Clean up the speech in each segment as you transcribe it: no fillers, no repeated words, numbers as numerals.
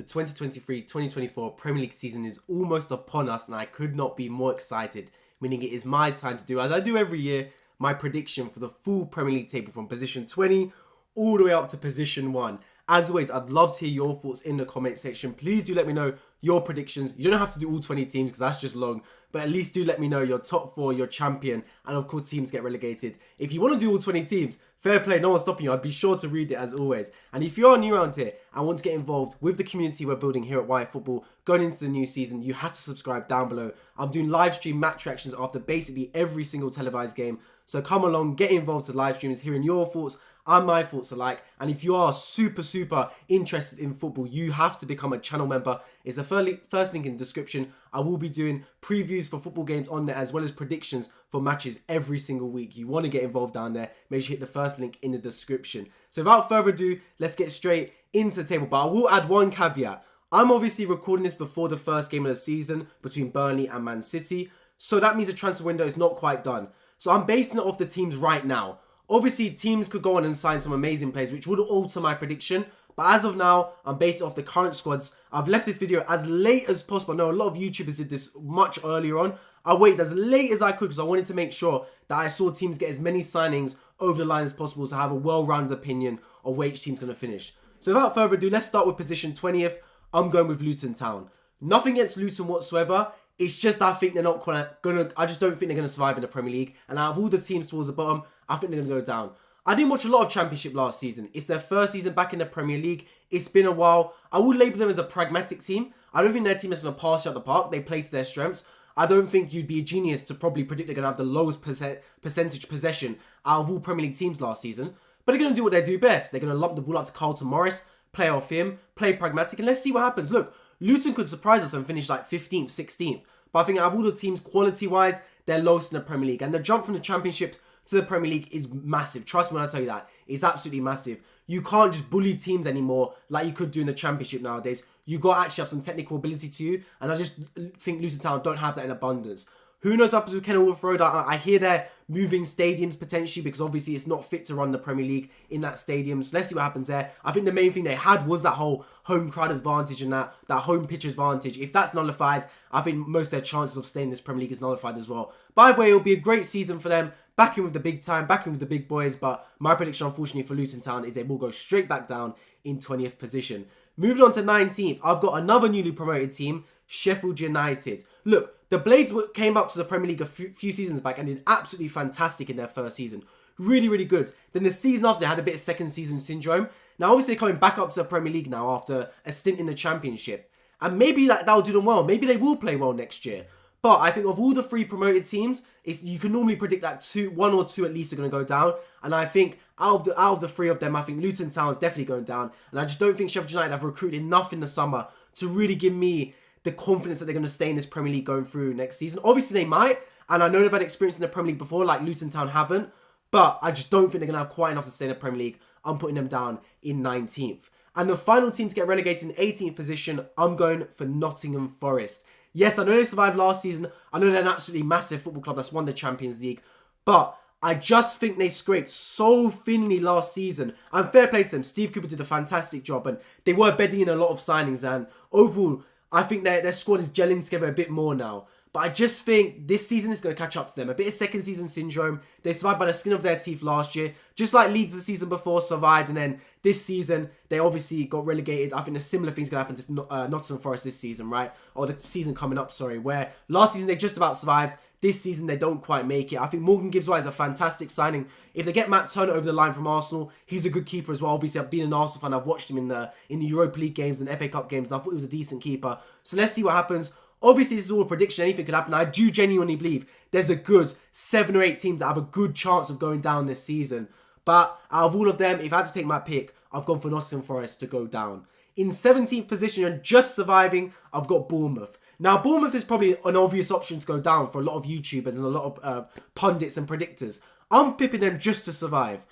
The 2023-2024 Premier League season is almost upon us and I could not be more excited, meaning it is my time to do, as I do every year, my prediction for the full Premier League table from position 20 all the way up to position 1. As always, I'd love to hear your thoughts in the comment section. Please do let me know your predictions. You don't have to do all 20 teams because that's just long, but at least do let me know your top 4, your champion, and of course teams get relegated. If you want to do all 20 teams, fair play, no one's stopping you. I'd be sure to read it as always. And if you are new around here and want to get involved with the community we're building here at Wire Football going into the new season, you have to subscribe down below. I'm doing live stream match reactions after basically every single televised game. So come along, get involved with live streams, hearing your thoughts and my thoughts alike. And if you are super interested in football, you have to become a channel member. It's the first link in the description. I will be doing previews for football games on there as well as predictions for matches every single week. You want to get involved down there, make sure you hit the first link in the description. So without further ado, let's get straight into the table. But I will add one caveat. I'm obviously recording this before the first game of the season between Burnley and Man City. So that means the transfer window is not quite done. So I'm basing it off the teams right now. Obviously, teams could go on and sign some amazing players, which would alter my prediction. But as of now, I'm basing it off the current squads. I've left this video as late as possible. I know a lot of YouTubers did this much earlier on. I waited as late as I could because I wanted to make sure that I saw teams get as many signings over the line as possible to have a well-rounded opinion of where each team's going to finish. So without further ado, let's start with position 20th. I'm going with Luton Town. Nothing against Luton whatsoever. It's just I think they're not gonna. I just don't think they're gonna survive in the Premier League. And out of all the teams towards the bottom, I think they're gonna go down. I didn't watch a lot of Championship last season. It's their first season back in the Premier League. It's been a while. I will label them as a pragmatic team. I don't think their team is gonna pass you out the park. They play to their strengths. I don't think you'd be a genius to probably predict they're gonna have the lowest percentage possession out of all Premier League teams last season. But they're gonna do what they do best. They're gonna lump the ball up to Carlton Morris, play off him, play pragmatic, and let's see what happens. Look, Luton could surprise us and finish like 15th, 16th. But I think out of all the teams, quality-wise, they're lowest in the Premier League. And the jump from the Championship to the Premier League is massive. Trust me when I tell you that. It's absolutely massive. You can't just bully teams anymore like you could do in the Championship nowadays. You got to actually have some technical ability to you. And I just think Luton Town don't have that in abundance. Who knows what happens with Kenilworth Road? I hear they're moving stadiums potentially because obviously it's not fit to run the Premier League in that stadium. So let's see what happens there. I think the main thing they had was that whole home crowd advantage and that home pitch advantage. If that's nullified, I think most of their chances of staying in this Premier League is nullified as well. By the way, it'll be a great season for them. Back in with the big time, back in with the big boys. But my prediction, unfortunately, for Luton Town is they will go straight back down in 20th position. Moving on to 19th, I've got another newly promoted team, Sheffield United. Look, the Blades came up to the Premier League a few seasons back and did absolutely fantastic in their first season. Really good. Then the season after, they had a bit of second season syndrome. Now, obviously, they're coming back up to the Premier League now after a stint in the Championship. And maybe that'll do them well. Maybe they will play well next year. But I think of all the 3 promoted teams, you can normally predict that 1 or 2 at least are going to go down. And I think out of the 3 of them, I think Luton Town is definitely going down. And I just don't think Sheffield United have recruited enough in the summer to really give me the confidence that they're going to stay in this Premier League going through next season. Obviously, they might. And I know they've had experience in the Premier League before, like Luton Town haven't. But I just don't think they're going to have quite enough to stay in the Premier League. I'm putting them down in 19th. And the final team to get relegated in 18th position, I'm going for Nottingham Forest. Yes, I know they survived last season. I know they're an absolutely massive football club that's won the Champions League. But I just think they scraped so thinly last season. And fair play to them. Steve Cooper did a fantastic job. And they were bedding in a lot of signings. And overall, I think their squad is gelling together a bit more now. But I just think this season is going to catch up to them. A bit of second season syndrome. They survived by the skin of their teeth last year. Just like Leeds the season before survived. And then this season, they obviously got relegated. I think a similar thing's going to happen to Nottingham Forest this season, right? Or the season coming up, sorry. Where last season they just about survived. This season they don't quite make it. I think Morgan Gibbs-White is a fantastic signing. If they get Matt Turner over the line from Arsenal, he's a good keeper as well. Obviously, I've been an Arsenal fan. I've watched him in the Europa League games and FA Cup games. And I thought he was a decent keeper. So let's see what happens. Obviously, this is all a prediction. Anything could happen. I do genuinely believe there's a good 7 or 8 teams that have a good chance of going down this season. But out of all of them, if I had to take my pick, I've gone for Nottingham Forest to go down. In 17th position and just surviving, I've got Bournemouth. Now, Bournemouth is probably an obvious option to go down for a lot of YouTubers and a lot of pundits and predictors. I'm pipping them just to survive.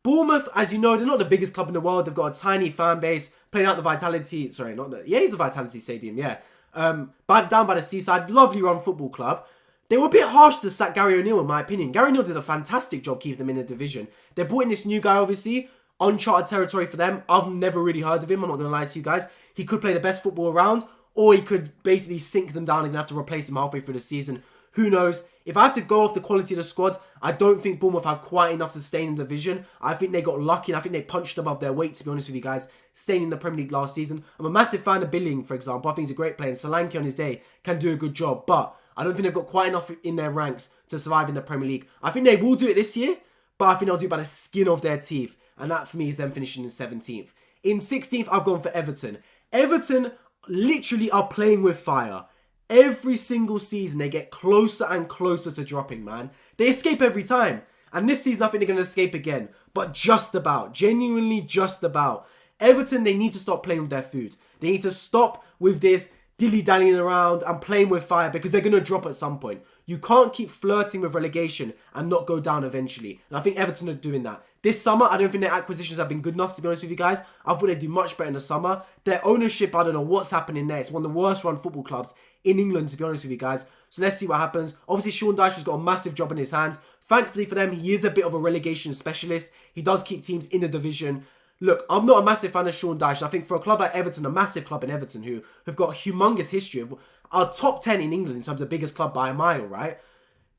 Bournemouth, as you know, they're not the biggest club in the world. They've got a tiny fan base, playing out the Vitality... Sorry, not the... Yeah, it's the Vitality Stadium, yeah. Down by the seaside, lovely run football club. They were a bit harsh to sack Gary O'Neill, in my opinion. Gary O'Neill did a fantastic job keeping them in the division. They brought in this new guy, obviously. Uncharted territory for them. I've never really heard of him, I'm not going to lie to you guys. he could play the best football around, or he could basically sink them down and have to replace him halfway through the season. Who knows? If I have to go off the quality of the squad, I don't think Bournemouth have quite enough to stay in the division. I think they got lucky and I think they punched above their weight, to be honest with you guys, staying in the Premier League last season. I'm a massive fan of Billing, for example. I think he's a great player, and Solanke on his day can do a good job, but I don't think they've got quite enough in their ranks to survive in the Premier League. I think they will do it this year, but I think they'll do it by the skin of their teeth, and that for me is them finishing in 17th. In 16th, I've gone for Everton. Everton literally are playing with fire. Every single season, they get closer and closer to dropping, man. They escape every time. And this season, I think they're going to escape again. But just about. Genuinely just about. Everton, they need to stop playing with their food. They need to stop with this dilly-dallying around and playing with fire, because they're going to drop at some point. You can't keep flirting with relegation and not go down eventually. And I think Everton are doing that. This summer, I don't think their acquisitions have been good enough, to be honest with you guys. I thought they'd do much better in the summer. Their ownership, I don't know what's happening there. It's one of the worst run football clubs in England, to be honest with you guys. So let's see what happens. Obviously, Sean Dyche has got a massive job in his hands. Thankfully for them, he is a bit of a relegation specialist. He does keep teams in the division. Look, I'm not a massive fan of Sean Dyche. I think for a club like Everton, a massive club in Everton, who have got a humongous history of our top 10 in England in terms of biggest club by a mile, right?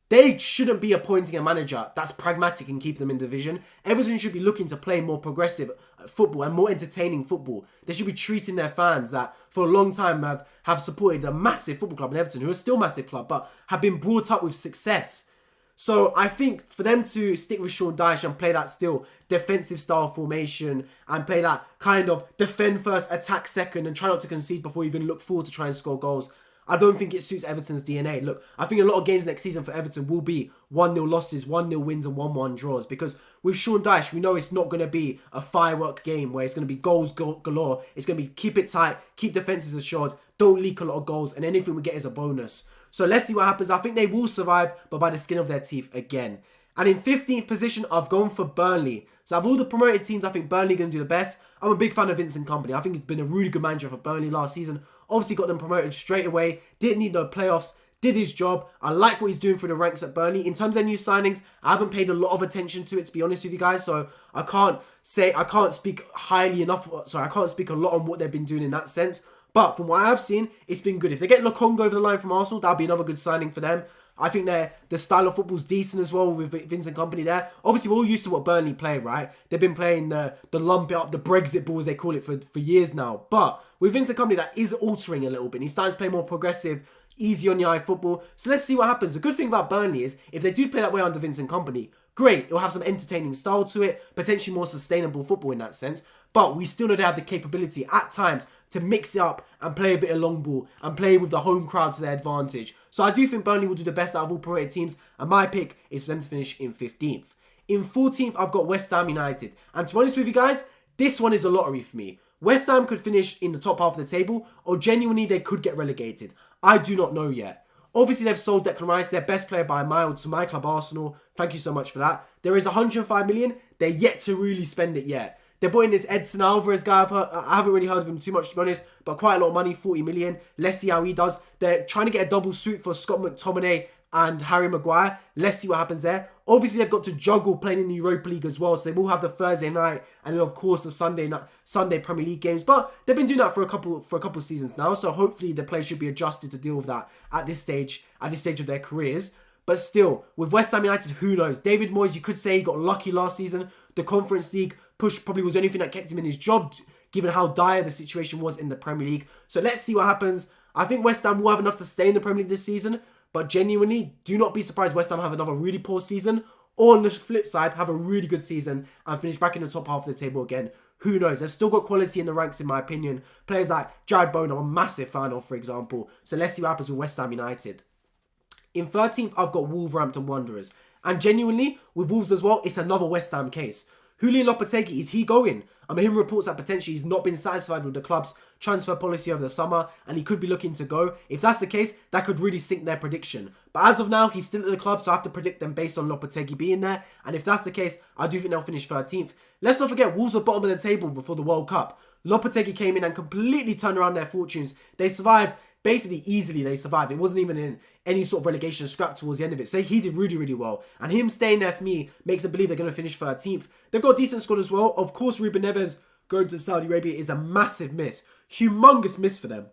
They shouldn't be appointing a manager that's pragmatic and keep them in division. Everton should be looking to play more progressive football and more entertaining football. They should be treating their fans that for a long time have supported a massive football club in Everton, who are still a massive club, but have been brought up with success. So I think for them to stick with Sean Dyche and play that still defensive style formation and play that kind of defend first, attack second, and try not to concede before you even look forward to try and score goals, I don't think it suits Everton's DNA. Look, I think a lot of games next season for Everton will be 1-0 losses, 1-0 wins and 1-1 draws. Because with Sean Dyche, we know it's not going to be a firework game where it's going to be goals galore. It's going to be keep it tight, keep defences assured, don't leak a lot of goals, and anything we get is a bonus. So let's see what happens. I think they will survive, but by the skin of their teeth again. And in 15th position, I've gone for Burnley. So of all the promoted teams, I think Burnley are going to do the best. I'm a big fan of Vincent Kompany. I think he's been a really good manager for Burnley last season. Obviously got them promoted straight away. Didn't need no playoffs. Did his job. I like what he's doing for the ranks at Burnley. In terms of their new signings, I haven't paid a lot of attention to it, to be honest with you guys. So I can't speak highly enough. Sorry, I can't speak a lot on what they've been doing in that sense. But from what I've seen, it's been good. If they get Lokonga over the line from Arsenal, that'll be another good signing for them. I think the style of football's decent as well with Vincent Kompany there. Obviously, we're all used to what Burnley play, right? They've been playing the lump it up, the Brexit ball, as they call it, for years now. But with Vincent Kompany, that is altering a little bit. He's starting to play more progressive, easy on the eye football. So let's see what happens. The good thing about Burnley is, if they do play that way under Vincent Kompany, great. It'll have some entertaining style to it, potentially more sustainable football in that sense. But we still know they have the capability at times to mix it up and play a bit of long ball and play with the home crowd to their advantage. So I do think Burnley will do the best out of all promoted teams, and my pick is for them to finish in 15th. In 14th, I've got West Ham United. And to be honest with you guys, this one is a lottery for me. West Ham could finish in the top half of the table, or genuinely they could get relegated. I do not know yet. Obviously, they've sold Declan Rice, their best player by a mile, to my club Arsenal. Thank you so much for that. There is 105 million. They're yet to really spend it yet. They're brought in this Edson Alvarez guy. I haven't really heard of him too much, to be honest, but quite a lot of money, 40 million. Let's see how he does. They're trying to get a double suit for Scott McTominay and Harry Maguire. Let's see what happens there. Obviously, they've got to juggle playing in the Europa League as well, so they will have the Thursday night and then, of course, the Sunday Premier League games. But they've been doing that for a couple seasons now, so hopefully the players should be adjusted to deal with that at this stage of their careers. But still, with West Ham United, who knows? David Moyes, you could say he got lucky last season. The Conference League push probably was the only thing that kept him in his job, given how dire the situation was in the Premier League. So let's see what happens. I think West Ham will have enough to stay in the Premier League this season, but genuinely, do not be surprised West Ham have another really poor season, or on the flip side, have a really good season and finish back in the top half of the table again. Who knows? They've still got quality in the ranks, in my opinion. Players like Jared Bowen, I'm a massive fan of, for example. So let's see what happens with West Ham United. In 13th, I've got Wolverhampton Wanderers. And genuinely, with Wolves as well, it's another West Ham case. Julian Lopetegui, is he going? I'm hearing reports that potentially he's not been satisfied with the club's transfer policy over the summer and he could be looking to go. If that's the case, that could really sink their prediction. But as of now, he's still at the club, so I have to predict them based on Lopetegui being there. And if that's the case, I do think they'll finish 13th. Let's not forget, Wolves were bottom of the table before the World Cup. Lopetegui came in and completely turned around their fortunes. They survived. Basically, easily they survived. It wasn't even in any sort of relegation scrap towards the end of it. So he did really, really well. And him staying there, for me, makes them believe they're going to finish 13th. They've got a decent squad as well. Of course, Ruben Neves going to Saudi Arabia is a massive miss. humongous miss for them.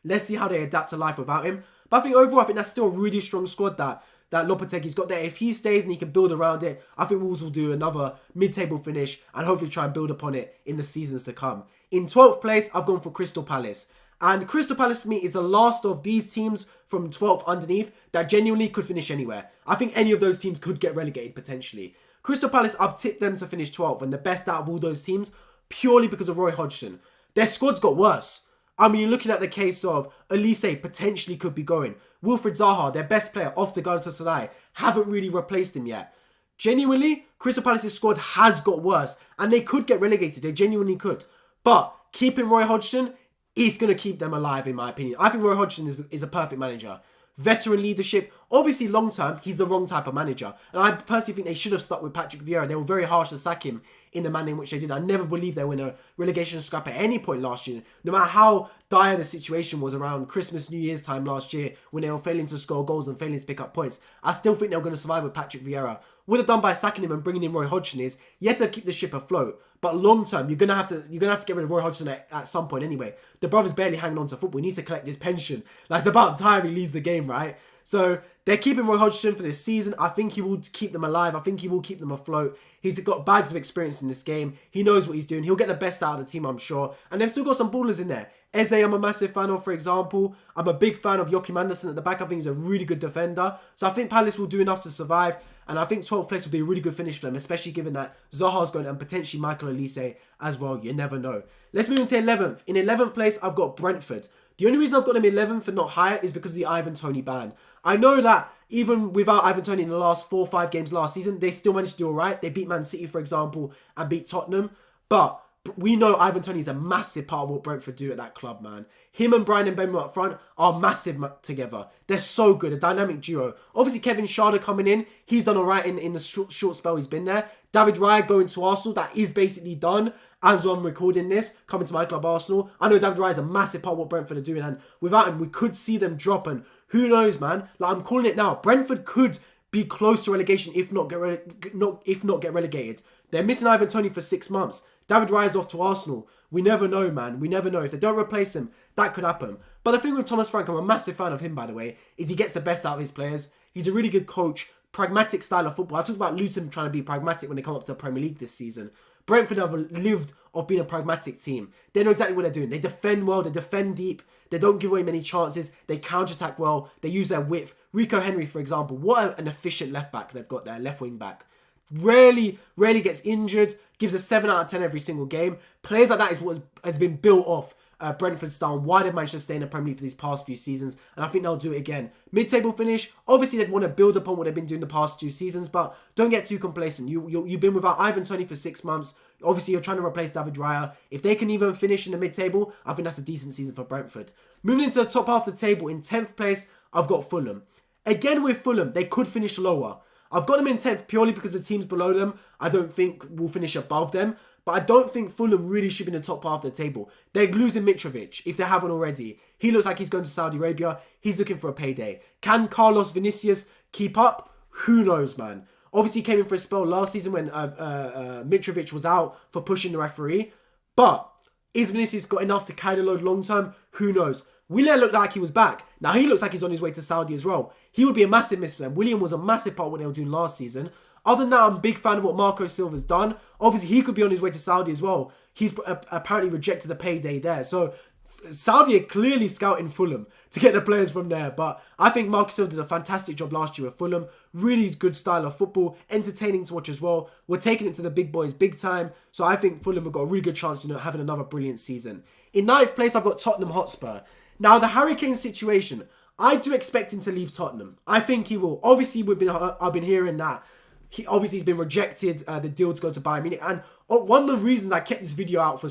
Let's see how they adapt to life without him. But I think overall, I think that's still a really strong squad that Lopetegui's got there. If he stays and he can build around it, I think Wolves will do another mid-table finish and hopefully try and build upon it in the seasons to come. In 12th place, I've gone for Crystal Palace. And Crystal Palace for me is the last of these teams from 12th underneath that genuinely could finish anywhere. I think any of those teams could get relegated potentially. Crystal Palace, I've tipped them to finish 12th and the best out of all those teams purely because of Roy Hodgson. Their squad's got worse. I mean, you're looking at the case of Elise potentially could be going. Wilfried Zaha, their best player off the Galatasaray, haven't really replaced him yet. Genuinely, Crystal Palace's squad has got worse and they could get relegated. They genuinely could. But keeping Roy Hodgson is going to keep them alive, in my opinion. I think Roy Hodgson is a perfect manager. Veteran leadership. Obviously, long term, he's the wrong type of manager. And I personally think they should have stuck with Patrick Vieira. They were very harsh to sack him in the manner in which they did. I never believed they were in a relegation scrap at any point last year. No matter how dire the situation was around Christmas, New Year's time last year when they were failing to score goals and failing to pick up points, I still think they were going to survive with Patrick Vieira. What they've done by sacking him and bringing in Roy Hodgson is, yes, they've kept the ship afloat, but long term, you're gonna have to get rid of Roy Hodgson at some point anyway. The brother's barely hanging on to football. He needs to collect his pension. Like, it's about time he leaves the game, right? So they're keeping Roy Hodgson for this season. I think he will keep them alive. I think he will keep them afloat. He's got bags of experience in this game. He knows what he's doing. He'll get the best out of the team, I'm sure. And they've still got some ballers in there. Eze, I'm a massive fan of, for example. I'm a big fan of Joachim Andersen at the back. I think he's a really good defender. So I think Palace will do enough to survive. And I think 12th place will be a really good finish for them, especially given that Zaha's going and potentially Michael Elise as well. You never know. Let's move into 11th. In 11th place, I've got Brentford. The only reason I've got them 11th and not higher is because of the Ivan Toney ban. I know that even without Ivan Toney in the last 4 or 5 games last season, they still managed to do alright. They beat Man City, for example, and beat Tottenham. But we know Ivan Toney is a massive part of what Brentford do at that club, man. Him and Brian and Benmo up front are massive together. They're so good, a dynamic duo. Obviously, Kevin Schade coming in, he's done alright in the short spell he's been there. David Raya going to Arsenal, that is basically done as I'm recording this, coming to my club Arsenal. I know David Raya is a massive part of what Brentford are doing, and without him, we could see them drop, and who knows, man. Like, I'm calling it now. Brentford could be close to relegation if not get relegated. They're missing Ivan Toney for 6 months. David Raya's off to Arsenal. We never know, man. We never know. If they don't replace him, that could happen. But the thing with Thomas Frank, I'm a massive fan of him, by the way, is he gets the best out of his players. He's a really good coach. Pragmatic style of football. I talked about Luton trying to be pragmatic when they come up to the Premier League this season. Brentford have lived off being a pragmatic team. They know exactly what they're doing. They defend well. They defend deep. They don't give away many chances. They counter-attack well. They use their width. Rico Henry, for example. What an efficient left-back they've got there. Left wing-back. Rarely gets injured. Gives a 7 out of 10 every single game. Players like that is what has been built off Brentford style and why they've managed to stay in the Premier League for these past few seasons. And I think they'll do it again. Mid-table finish. Obviously, they'd want to build upon what they've been doing the past 2 seasons. But don't get too complacent. You've been without Ivan Toney for 6 months. Obviously, you're trying to replace David Raya. If they can even finish in the mid-table, I think that's a decent season for Brentford. Moving into the top half of the table, in 10th place, I've got Fulham. Again with Fulham, they could finish lower. I've got them in 10th purely because the teams below them, I don't think will finish above them. But I don't think Fulham really should be in the top half of the table. They're losing Mitrovic, if they haven't already. He looks like he's going to Saudi Arabia. He's looking for a payday. Can Carlos Vinicius keep up? Who knows, man. Obviously, he came in for a spell last season when Mitrovic was out for pushing the referee. But is Vinicius got enough to carry the load long term? Who knows? Willian looked like he was back. Now he looks like he's on his way to Saudi as well. He would be a massive miss for them. Willian was a massive part of what they were doing last season. Other than that, I'm a big fan of what Marco Silva's done. Obviously, he could be on his way to Saudi as well. He's apparently rejected the payday there. So Saudi are clearly scouting Fulham to get the players from there. But I think Marco Silva did a fantastic job last year with Fulham. Really good style of football. Entertaining to watch as well. We're taking it to the big boys big time. So I think Fulham have got a really good chance of having another brilliant season. In 9th place, I've got Tottenham Hotspur. Now, the Harry Kane situation, I do expect him to leave Tottenham. I think he will. Obviously, I've been hearing that. He's been rejected, the deal to go to Bayern Munich. And one of the reasons I kept this video out for...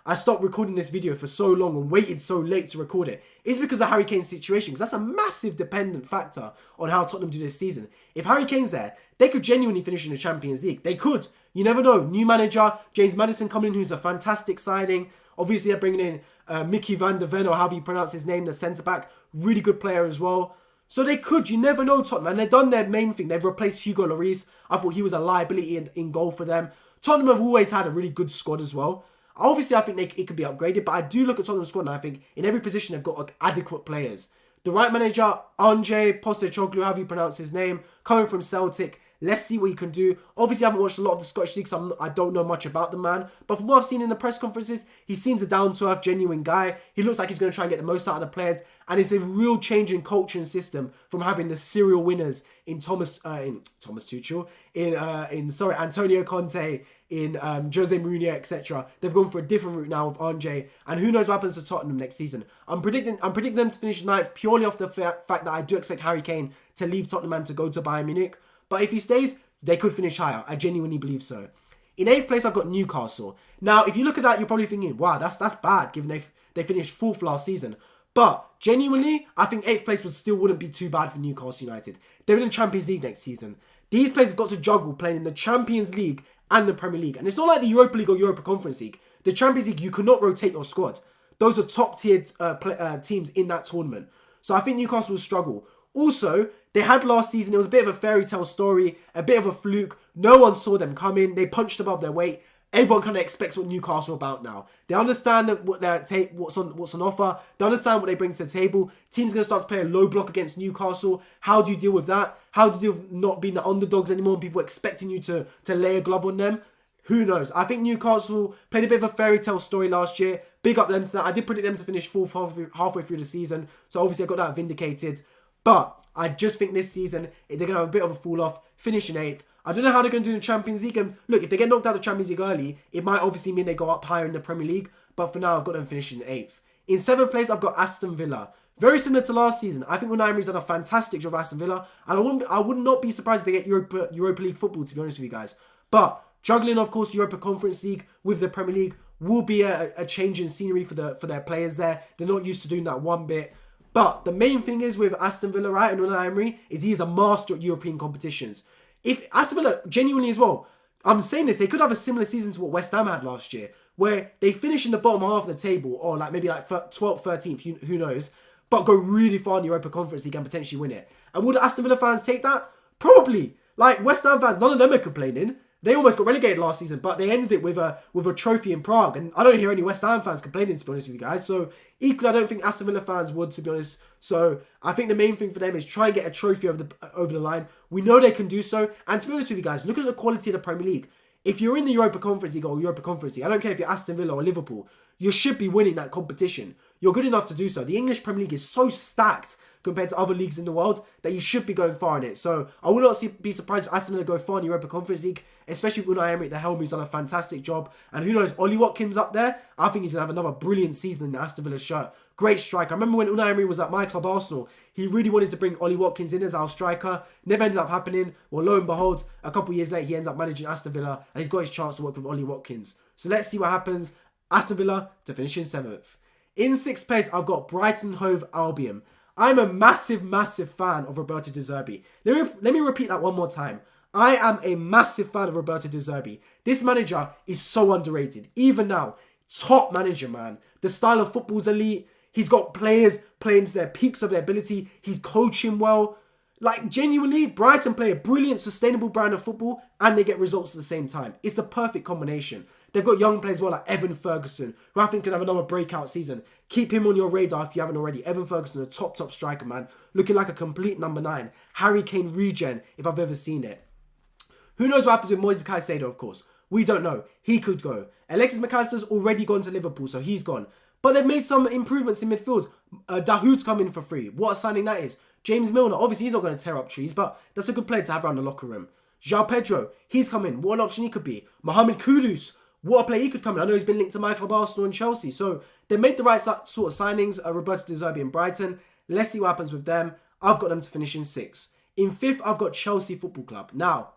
I stopped recording this video for so long and waited so late to record it is because of Harry Kane's situation. Because that's a massive dependent factor on how Tottenham do this season. If Harry Kane's there, they could genuinely finish in the Champions League. They could. You never know. New manager, James Maddison coming in, who's a fantastic signing. Obviously, they're bringing in Mickey van der Ven, or however you pronounce his name, the centre-back. Really good player as well. So they could. You never know, Tottenham. And they've done their main thing. They've replaced Hugo Lloris. I thought he was a liability in goal for them. Tottenham have always had a really good squad as well. Obviously, I think it could be upgraded, but I do look at Tottenham's squad and I think in every position they've got adequate players. The right manager, Ange Postecoglou, however you pronounce his name, coming from Celtic. Let's see what he can do. Obviously, I haven't watched a lot of the Scottish League, so I don't know much about the man. But from what I've seen in the press conferences, he seems a down-to-earth, genuine guy. He looks like he's going to try and get the most out of the players. And it's a real change in culture and system from having the serial winners in Tuchel, Antonio Conte, in Jose Mourinho, etc. They've gone for a different route now with Ange, and who knows what happens to Tottenham next season. I'm predicting them to finish ninth purely off the fact that I do expect Harry Kane to leave Tottenham and to go to Bayern Munich. But if he stays, they could finish higher. I genuinely believe so. In 8th place, I've got Newcastle. Now, if you look at that, you're probably thinking, wow, that's bad, given they finished 4th last season. But genuinely, I think 8th place still wouldn't be too bad for Newcastle United. They're in the Champions League next season. These players have got to juggle playing in the Champions League and the Premier League. And it's not like the Europa League or Europa Conference League. The Champions League, you cannot rotate your squad. Those are top-tier teams in that tournament. So I think Newcastle will struggle. Also, they had last season, it was a bit of a fairy tale story, a bit of a fluke. No one saw them coming. They punched above their weight. Everyone kind of expects what Newcastle are about now. They understand what's on offer. They understand what they bring to the table. Teams going to start to play a low block against Newcastle. How do you deal with that? How do you deal with not being the underdogs anymore and people expecting you to lay a glove on them? Who knows? I think Newcastle played a bit of a fairy tale story last year. Big up them to that. I did predict them to finish 4th halfway through the season. So obviously I got that vindicated. But I just think this season, they're going to have a bit of a fall off, finishing 8th. I don't know how they're going to do in the Champions League. And look, if they get knocked out of the Champions League early, it might obviously mean they go up higher in the Premier League. But for now, I've got them finishing 8th. In 7th place, I've got Aston Villa. Very similar to last season. I think Unai Emery's done a fantastic job at Aston Villa. And I would not be surprised if they get Europa League football, to be honest with you guys. But juggling, of course, Europa Conference League with the Premier League will be a change in scenery for their players there. They're not used to doing that one bit. But the main thing is with Aston Villa, right, and Unai Emery, is he is a master at European competitions. If Aston Villa, genuinely as well, I'm saying this, they could have a similar season to what West Ham had last year, where they finish in the bottom half of the table, or maybe 12th, 13th, who knows, but go really far in the Europa Conference League and potentially win it. And would Aston Villa fans take that? Probably. Like, West Ham fans, none of them are complaining. They almost got relegated last season, but they ended it with a trophy in Prague. And I don't hear any West Ham fans complaining, to be honest with you guys. So, equally, I don't think Aston Villa fans would, to be honest. So, I think the main thing for them is try and get a trophy over the line. We know they can do so. And to be honest with you guys, look at the quality of the Premier League. If you're in the Europa Conference League or Europa Conference League, I don't care if you're Aston Villa or Liverpool, you should be winning that competition. You're good enough to do so. The English Premier League is so stacked compared to other leagues in the world that you should be going far in it. So I will not be surprised if Aston Villa go far in the Europa Conference League, especially with Unai Emery at the helm, who's done a fantastic job. And who knows, Ollie Watkins up there, I think he's going to have another brilliant season in the Aston Villa shirt. Great striker. I remember when Unai Emery was at my club, Arsenal, he really wanted to bring Ollie Watkins in as our striker. Never ended up happening. Well, lo and behold, a couple of years later, he ends up managing Aston Villa and he's got his chance to work with Ollie Watkins. So let's see what happens. Aston Villa to finish in 7th. In 6th place, I've got Brighton Hove Albion. I'm a massive fan of Roberto De Zerbi. Let me repeat that one more time. I am a massive fan of Roberto De Zerbi. This manager is so underrated. Even now, top manager, man. The style of football's elite. He's got players playing to their peaks of their ability. He's coaching well. Like, genuinely, Brighton play a brilliant, sustainable brand of football and they get results at the same time. It's the perfect combination. They've got young players as well, like Evan Ferguson, who I think can have another breakout season. Keep him on your radar if you haven't already. Evan Ferguson, a top striker, man. Looking like a complete number 9. Harry Kane regen, if I've ever seen it. Who knows what happens with Moises Caicedo, of course. We don't know. He could go. Alexis McAllister's already gone to Liverpool, so he's gone. But they've made some improvements in midfield. Dahoud's come in for free. What a signing that is. James Milner, obviously he's not going to tear up trees, but that's a good player to have around the locker room. João Pedro, he's come in. What an option he could be. Mohamed Kudus, what a player he could come in. I know he's been linked to my club, Arsenal and Chelsea. So they made the right sort of signings, Roberto De Zerbi and Brighton. Let's see what happens with them. I've got them to finish in 6th. In 5th, I've got Chelsea Football Club. Now,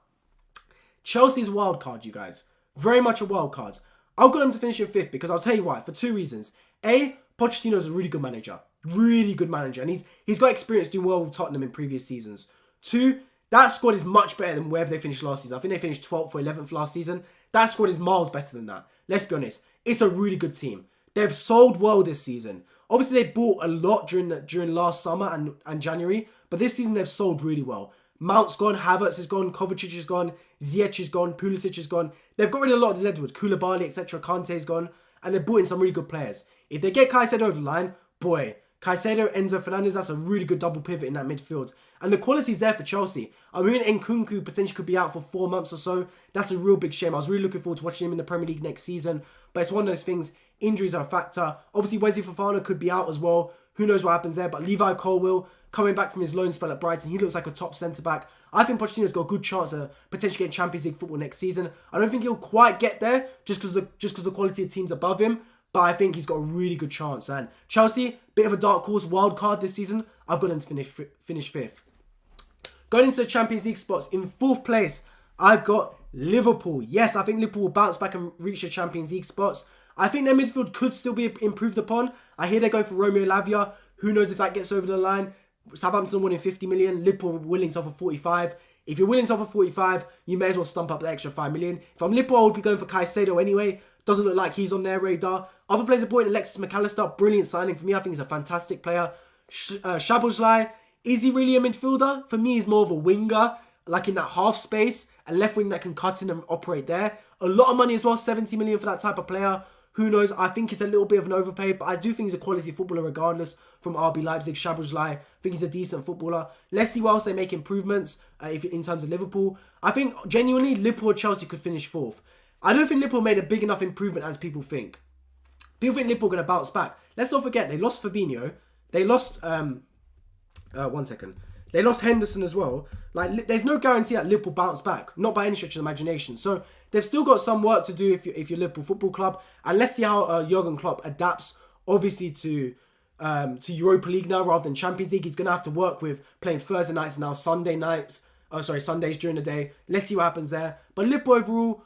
Chelsea's a wild card, you guys. Very much a wild card. I've got them to finish in 5th because I'll tell you why. For 2 reasons. A, Pochettino's a really good manager. Really good manager. And he's got experience doing well with Tottenham in previous seasons. 2, that squad is much better than wherever they finished last season. I think they finished 12th or 11th last season. That squad is miles better than that. Let's be honest. It's a really good team. They've sold well this season. Obviously, they bought a lot during last summer and January. But this season, they've sold really well. Mount's gone, Havertz is gone, Kovacic is gone, Ziyech is gone, Pulisic is gone. They've got rid of a lot of the deadwood. Koulibaly, etc. Kante's gone. and they brought in some really good players. If they get Caicedo over the line, boy, Caicedo, Enzo Fernandez, that's a really good double pivot in that midfield. And the quality's there for Chelsea. I mean, Nkunku potentially could be out for 4 months or so. That's a real big shame. I was really looking forward to watching him in the Premier League next season. But it's one of those things, injuries are a factor. Obviously, Wesley Fofana could be out as well. Who knows what happens there. But Levi Colwill, coming back from his loan spell at Brighton, he looks like a top centre-back. I think Pochettino's got a good chance of potentially getting Champions League football next season. I don't think he'll quite get there just because the quality of teams above him. But I think he's got a really good chance. And Chelsea, bit of a dark horse wild card this season. I've got them to finish 5th. Going into the Champions League spots, in 4th place, I've got Liverpool. Yes, I think Liverpool will bounce back and reach the Champions League spots. I think their midfield could still be improved upon. I hear they're going for Romeo Lavia. Who knows if that gets over the line. Southampton wanting 50 million. Liverpool willing to offer 45. If you're willing to offer 45, you may as well stump up the extra 5 million. If I'm Liverpool, I would be going for Caicedo anyway. Doesn't look like he's on their radar. Other players are pointing Alexis McAllister. Brilliant signing for me. I think he's a fantastic player. Szoboszlai. Is he really a midfielder? For me, he's more of a winger, like in that half space, a left wing that can cut in and operate there. A lot of money as well, 70 million for that type of player. Who knows? I think it's a little bit of an overpay, but I do think he's a quality footballer regardless from RB Leipzig. Szoboszlai, I think he's a decent footballer. Let's see what else they make improvements in terms of Liverpool. I think, genuinely, Liverpool or Chelsea could finish 4th. I don't think Liverpool made a big enough improvement as people think. People think Liverpool are going to bounce back. Let's not forget, they lost Fabinho. They lost... They lost Henderson as well. Like, there's no guarantee that Liverpool bounce back. Not by any stretch of the imagination. So, they've still got some work to do if you're Liverpool Football Club. And let's see how Jurgen Klopp adapts, obviously, to Europa League now rather than Champions League. He's going to have to work with playing Thursday nights now, Sundays during the day. Let's see what happens there. But Liverpool overall,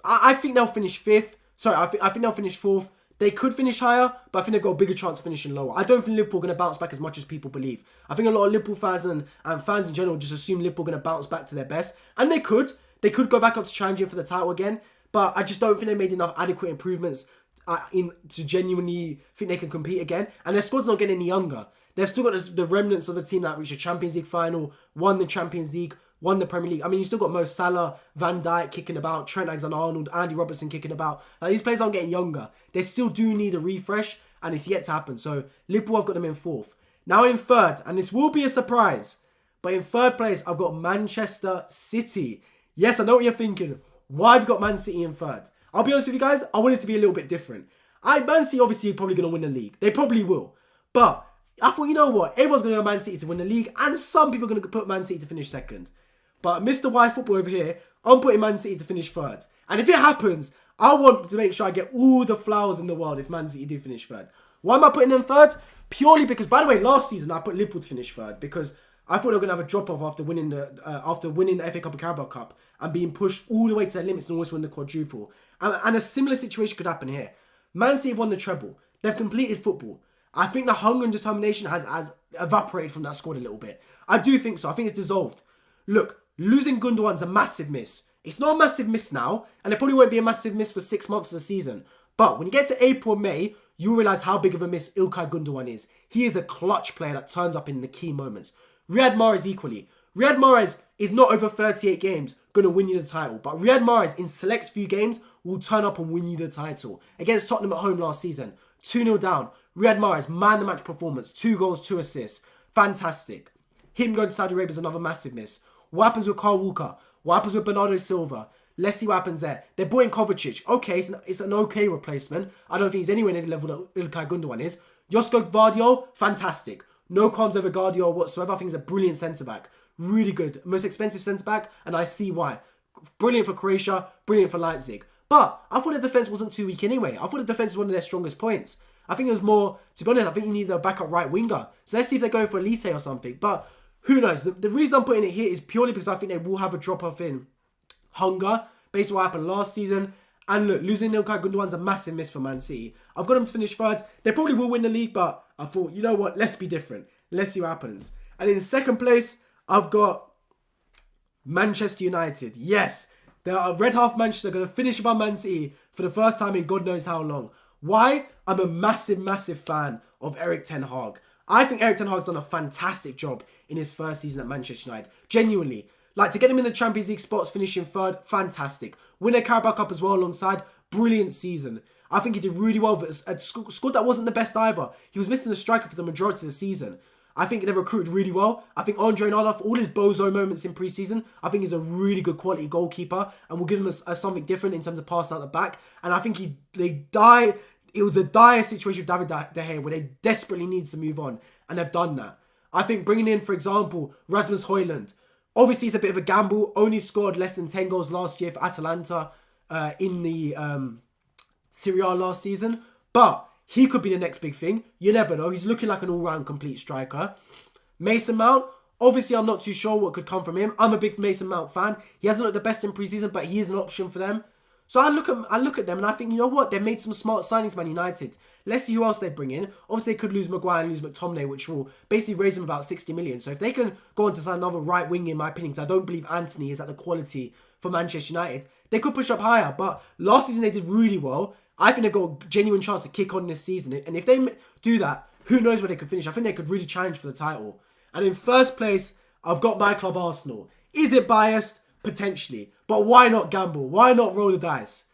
I think they'll finish 5th. Sorry, I think they'll finish 4th. They could finish higher, but I think they've got a bigger chance of finishing lower. I don't think Liverpool are going to bounce back as much as people believe. I think a lot of Liverpool fans and fans in general just assume Liverpool are going to bounce back to their best. And they could. They could go back up to challenging for the title again. But I just don't think they made enough adequate improvements to genuinely think they can compete again. And their squad's not getting any younger. They've still got the remnants of a team that reached a Champions League final, won the Champions League, won the Premier League. I mean, you still got Mo Salah, Van Dijk kicking about, Trent Alexander-Arnold, Andy Robertson kicking about. These players aren't getting younger. They still do need a refresh, and it's yet to happen. So, Liverpool, I've got them in 4th. Now in 3rd, and this will be a surprise, but in 3rd place, I've got Manchester City. Yes, I know what you're thinking. Why have you got Man City in 3rd? I'll be honest with you guys, I want it to be a little bit different. Man City obviously are probably going to win the league. They probably will. But I thought, you know what? Everyone's going to go Man City to win the league, and some people are going to put Man City to finish 2nd. But Mr. Y Football over here, I'm putting Man City to finish 3rd. And if it happens, I want to make sure I get all the flowers in the world if Man City do finish 3rd. Why am I putting them 3rd? Purely because, by the way, last season I put Liverpool to finish 3rd because I thought they were going to have a drop-off after winning the FA Cup and Carabao Cup and being pushed all the way to their limits and almost win the quadruple. And a similar situation could happen here. Man City have won the treble. They've completed football. I think the hunger and determination has evaporated from that squad a little bit. I do think so. I think it's dissolved. Look, losing Gundogan's a massive miss. It's not a massive miss now, and it probably won't be a massive miss for 6 months of the season. But when you get to April, May, you'll realise how big of a miss Ilkay Gundogan is. He is a clutch player that turns up in the key moments. Riyad Mahrez equally. Riyad Mahrez is not over 38 games going to win you the title, but Riyad Mahrez in select few games will turn up and win you the title. Against Tottenham at home last season, 2-0 down. Riyad Mahrez, man of the match performance, 2 goals, 2 assists. Fantastic. Him going to Saudi Arabia is another massive miss. What happens with Kyle Walker? What happens with Bernardo Silva? Let's see what happens there. They're bought in Kovacic. Okay, it's an okay replacement. I don't think he's anywhere near the level that Ilkay Gundogan is. Josko Gvardiol, fantastic. No qualms over Gvardiol whatsoever. I think he's a brilliant centre-back. Really good. Most expensive centre-back, and I see why. Brilliant for Croatia, brilliant for Leipzig. But I thought the defence wasn't too weak anyway. I thought the defence was one of their strongest points. I think it was more, to be honest, I think you need a backup right winger. So let's see if they're going for Elise or something. But who knows? The reason I'm putting it here is purely because I think they will have a drop-off in hunger based on what happened last season. And look, losing Ilkay Gundogan's a massive miss for Man City. I've got them to finish 3rd. They probably will win the league, but I thought, you know what? Let's be different. Let's see what happens. And in 2nd place, I've got Manchester United. Yes, the Red Half Manchester are going to finish above Man City for the first time in God knows how long. Why? I'm a massive, massive fan of Erik ten Hag. I think Erik ten Hag's done a fantastic job in his first season at Manchester United. Genuinely. Like, to get him in the Champions League spots, finishing 3rd, fantastic. Win a Carabao Cup as well alongside, brilliant season. I think he did really well with a squad that wasn't the best either. He was missing a striker for the majority of the season. I think they recruited really well. I think Andre Nala, for all his bozo moments in pre-season, I think he's a really good quality goalkeeper and will give him something different in terms of passing out the back. And I think it was a dire situation with David De Gea where they desperately needs to move on, and they've done that. I think bringing in, for example, Rasmus Højlund, obviously it's a bit of a gamble, only scored less than 10 goals last year for Atalanta in the Serie A last season, but he could be the next big thing. You never know. He's looking like an all-round complete striker. Mason Mount, obviously I'm not too sure what could come from him. I'm a big Mason Mount fan. He hasn't looked the best in pre-season, but he is an option for them. So I look at them and I think, you know what? They've made some smart signings, Man United. Let's see who else they bring in. Obviously, they could lose Maguire and lose McTominay, which will basically raise them about 60 million. So if they can go on to sign another right wing, in my opinion, because I don't believe Anthony is at the quality for Manchester United, they could push up higher. But last season they did really well. I think they've got a genuine chance to kick on this season. And if they do that, who knows where they could finish. I think they could really challenge for the title. And in first place, I've got my club, Arsenal. Is it biased? Potentially. But why not gamble? Why not roll the dice?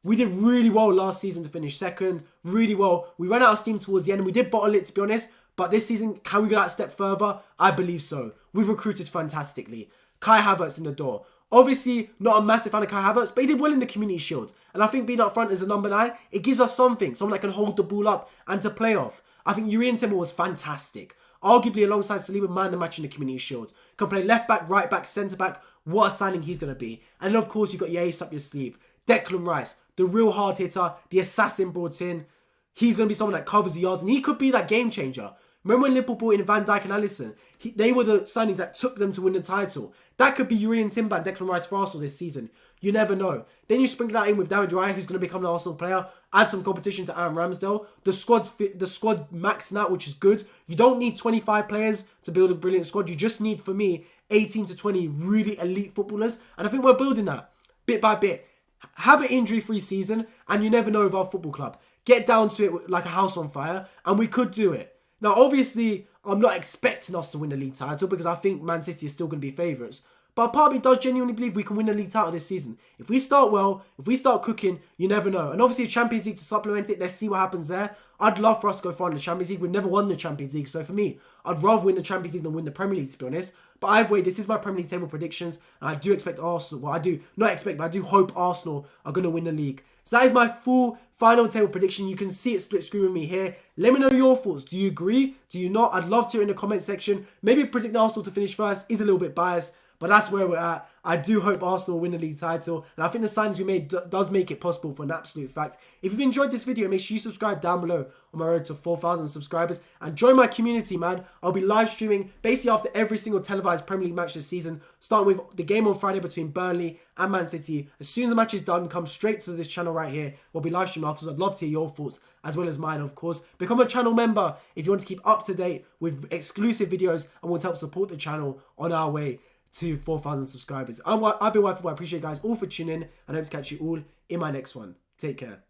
We did really well last season to finish second. Really well. We ran out of steam towards the end and we did bottle it, to be honest. But this season, can we go that step further? I believe so. We've recruited fantastically. Kai Havertz in the door. Obviously, not a massive fan of Kai Havertz, but he did well in the Community Shield. And I think being up front as a number 9, it gives us something. Someone that can hold the ball up and to play off. I think Urian Timber was fantastic. Arguably alongside Saliba, man the match in the Community Shield. Can play left back, right back, centre back. What a signing he's going to be. And of course, you've got your ace up your sleeve. Declan Rice, the real hard hitter, the assassin brought in. He's going to be someone that covers the yards and he could be that game changer. Remember when Liverpool brought in Van Dijk and Alisson? They were the signings that took them to win the title. That could be Urian Timber and Declan Rice for Arsenal this season. You never know. Then you sprinkle that in with David Raya, who's going to become an Arsenal player. Add some competition to Aaron Ramsdale. The squad maxing out, which is good. You don't need 25 players to build a brilliant squad. You just need, for me, 18 to 20 really elite footballers. And I think we're building that bit by bit. Have an injury-free season, and you never know with our football club. Get down to it like a house on fire, and we could do it. Now, obviously, I'm not expecting us to win the league title because I think Man City is still going to be favourites. But part of me does genuinely believe we can win the league title this season. If we start well, if we start cooking, you never know. And obviously, Champions League to supplement it, let's see what happens there. I'd love for us to go far in the Champions League. We've never won the Champions League. So for me, I'd rather win the Champions League than win the Premier League, to be honest. But either way, this is my Premier League table predictions. And I do expect Arsenal, well, I do not expect, but I do hope Arsenal are going to win the league. So that is my full final table prediction. You can see it split screen with me here. Let me know your thoughts. Do you agree? Do you not? I'd love to hear in the comment section. Maybe predicting Arsenal to finish first is a little bit biased, but that's where we're at. I do hope Arsenal win the league title. And I think the signings we made does make it possible for an absolute fact. If you've enjoyed this video, make sure you subscribe down below on my road to 4,000 subscribers. And join my community, man. I'll be live streaming basically after every single televised Premier League match this season. Starting with the game on Friday between Burnley and Man City. As soon as the match is done, come straight to this channel right here. We'll be live streaming afterwards. I'd love to hear your thoughts as well as mine, of course. Become a channel member if you want to keep up to date with exclusive videos and want to help support the channel on our way to 4,000 subscribers. I've been Wi-Fi. I appreciate you guys all for tuning in and I hope to catch you all in my next one. Take care.